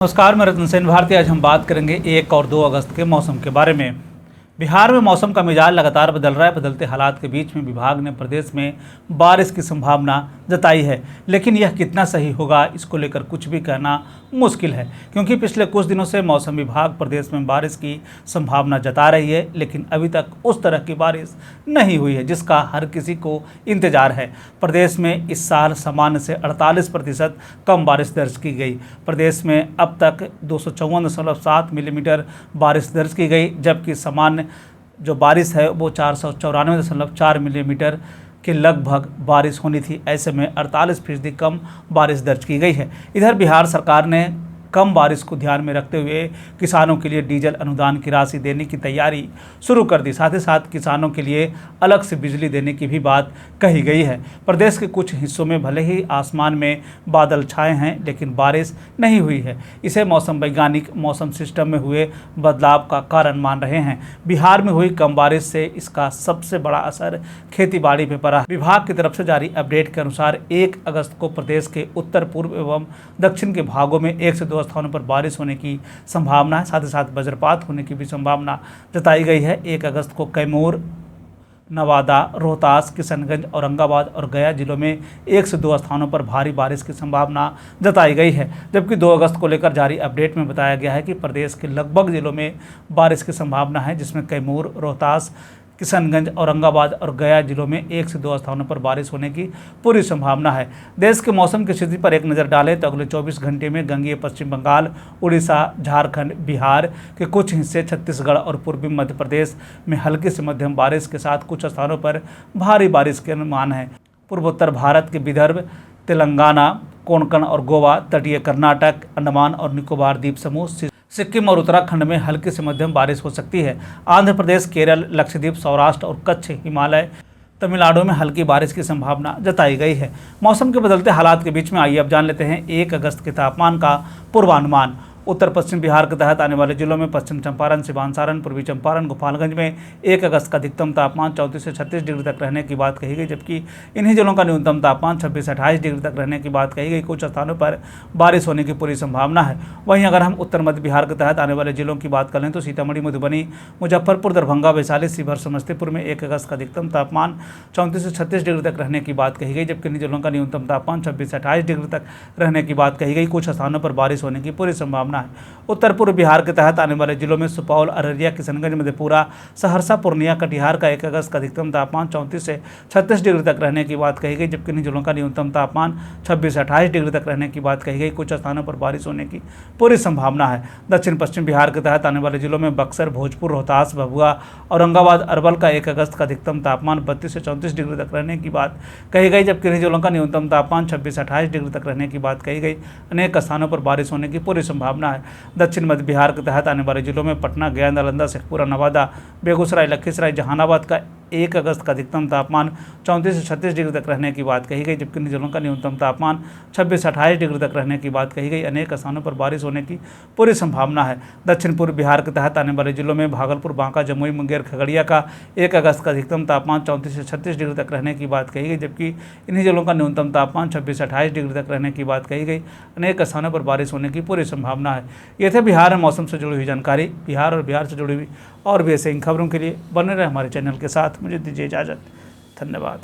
नमस्कार, मैं रतन सेन भारती। आज हम बात करेंगे 1 और 2 अगस्त के मौसम के बारे में। बिहार में मौसम का मिजाज लगातार बदल रहा है। बदलते हालात के बीच में विभाग ने प्रदेश में बारिश की संभावना जताई है, लेकिन यह कितना सही होगा इसको लेकर कुछ भी कहना मुश्किल है, क्योंकि पिछले कुछ दिनों से मौसम विभाग प्रदेश में बारिश की संभावना जता रही है, लेकिन अभी तक उस तरह की बारिश नहीं हुई है जिसका हर किसी को इंतजार है। प्रदेश में इस साल सामान्य से 48% कम बारिश दर्ज की गई। प्रदेश में अब तक 254.7 मिलीमीटर बारिश दर्ज की गई, जबकि सामान्य जो बारिश है वो 494.4 मिलीमीटर के लगभग बारिश होनी थी। ऐसे में 48% कम बारिश दर्ज की गई है। इधर बिहार सरकार ने कम बारिश को ध्यान में रखते हुए किसानों के लिए डीजल अनुदान की राशि देने की तैयारी शुरू कर दी। साथ ही साथ किसानों के लिए अलग से बिजली देने की भी बात कही गई है। प्रदेश के कुछ हिस्सों में भले ही आसमान में बादल छाए हैं, लेकिन बारिश नहीं हुई है। इसे मौसम वैज्ञानिक मौसम सिस्टम में हुए बदलाव का कारण मान रहे हैं। बिहार में हुई कम बारिश से इसका सबसे बड़ा असर खेती बाड़ी पर पड़ा। विभाग की तरफ से जारी अपडेट के अनुसार 1 अगस्त को प्रदेश के उत्तर पूर्व एवं दक्षिण के भागों में 1 से 2 स्थानों पर बारिश होने की संभावना है। साथ ही साथ वज्रपात होने की भी संभावना जताई गई है। 1 अगस्त को कैमूर, नवादा, रोहतास, किशनगंज, औरंगाबाद और गया जिलों में 1 से 2 स्थानों पर भारी बारिश की संभावना जताई गई है। जबकि 2 अगस्त को लेकर जारी अपडेट में बताया गया है कि प्रदेश के लगभग जिलों में बारिश की संभावना है, जिसमें कैमूर, रोहतास, किशनगंज, औरंगाबाद और गया जिलों में 1 से 2 स्थानों पर बारिश होने की पूरी संभावना है। देश के मौसम की स्थिति पर एक नज़र डालें तो अगले 24 घंटे में गंगीय पश्चिम बंगाल, उड़ीसा, झारखंड, बिहार के कुछ हिस्से, छत्तीसगढ़ और पूर्वी मध्य प्रदेश में हल्की से मध्यम बारिश के साथ कुछ स्थानों पर भारी बारिश के अनुमान है। पूर्वोत्तर भारत के विदर्भ, तेलंगाना, कोंकण और गोवा, तटीय कर्नाटक, अंडमान और निकोबार द्वीप समूह, सिक्किम और उत्तराखंड में हल्की से मध्यम बारिश हो सकती है। आंध्र प्रदेश, केरल, लक्षद्वीप, सौराष्ट्र और कच्छ, हिमालय, तमिलनाडु में हल्की बारिश की संभावना जताई गई है। मौसम के बदलते हालात के बीच में आइए अब जान लेते हैं 1 अगस्त के तापमान का पूर्वानुमान। उत्तर पश्चिम बिहार के तहत आने वाले जिलों में पश्चिम चंपारण, सिवान, सारण, पूर्वी चंपारण, गोपालगंज में 1 अगस्त का अधिकतम तापमान 34 से 36 डिग्री तक रहने की बात कही गई, जबकि इन्हीं जिलों का न्यूनतम तापमान 26 से 28 डिग्री तक रहने की बात कही गई। कुछ स्थानों पर बारिश होने की पूरी संभावना है। वहीं अगर हम उत्तर मध्य बिहार के तहत आने वाले जिलों की बात करें तो सीतामढ़ी, मधुबनी, मुजफ्फरपुर, दरभंगा, वैशाली, शिवहर, समस्तीपुर में 1 अगस्त का अधिकतम तापमान 34 से 36 डिग्री तक रहने की बात कही गई, जबकि इन्हीं जिलों का न्यूनतम तापमान 26 से 28 डिग्री तक रहने की बात कही गई। कुछ स्थानों पर बारिश होने की पूरी संभावना है। उत्तर पूर्व बिहार के तहत आने वाले जिलों में सुपौल, अररिया, किशनगंज, मधेपुरा, सहरसा, पूर्णिया, कटिहार का 1 अगस्त का अधिकतम तापमान 34 से 36 डिग्री तक रहने की बात कही गई, जबकि इन जिलों का न्यूनतम तापमान 26 से 28 डिग्री तक रहने की बात कही गई। कुछ स्थानों पर बारिश होने की पूरी संभावना है। दक्षिण पश्चिम बिहार के तहत आने वाले जिलों में बक्सर, भोजपुर, रोहतास, भभुआ, औरंगाबाद, अरवल का 1 अगस्त का अधिकतम तापमान 32 से 34 डिग्री तक रहने की बात कही गई, जबकि इन जिलों का न्यूनतम तापमान 26 से 28 डिग्री तक रहने की बात कही गई। अनेक स्थानों पर बारिश होने की पूरी संभावना है। दक्षिण मध्य बिहार के तहत आने वाले जिलों में पटना, गया, नालंदा, शेखपुरा, नवादा, बेगूसराय, लखीसराय, जहानाबाद का 1 अगस्त का अधिकतम तापमान 34 से 36 डिग्री तक रहने की बात कही गई, जबकि इन जिलों का न्यूनतम तापमान 26 से 28 डिग्री तक रहने की बात कही गई। अनेक स्थानों पर बारिश होने की पूरी संभावना है। दक्षिण पूर्व बिहार के तहत आने वाले जिलों में भागलपुर, बांका, जमुई, मुंगेर, खगड़िया का 1 अगस्त का अधिकतम तापमान 34 से 36 डिग्री तक रहने की बात कही गई, जबकि इन्हीं जिलों का न्यूनतम तापमान 26 से 28 डिग्री तक रहने की बात कही गई। अनेक स्थानों पर बारिश होने की पूरी संभावना है। ये थे बिहार में मौसम से जुड़ी हुई जानकारी। बिहार और बिहार से जुड़ी हुई और भी ऐसे इन खबरों के लिए बने रहे हमारे चैनल के साथ। मुझे दीजिए इजाज़त। धन्यवाद।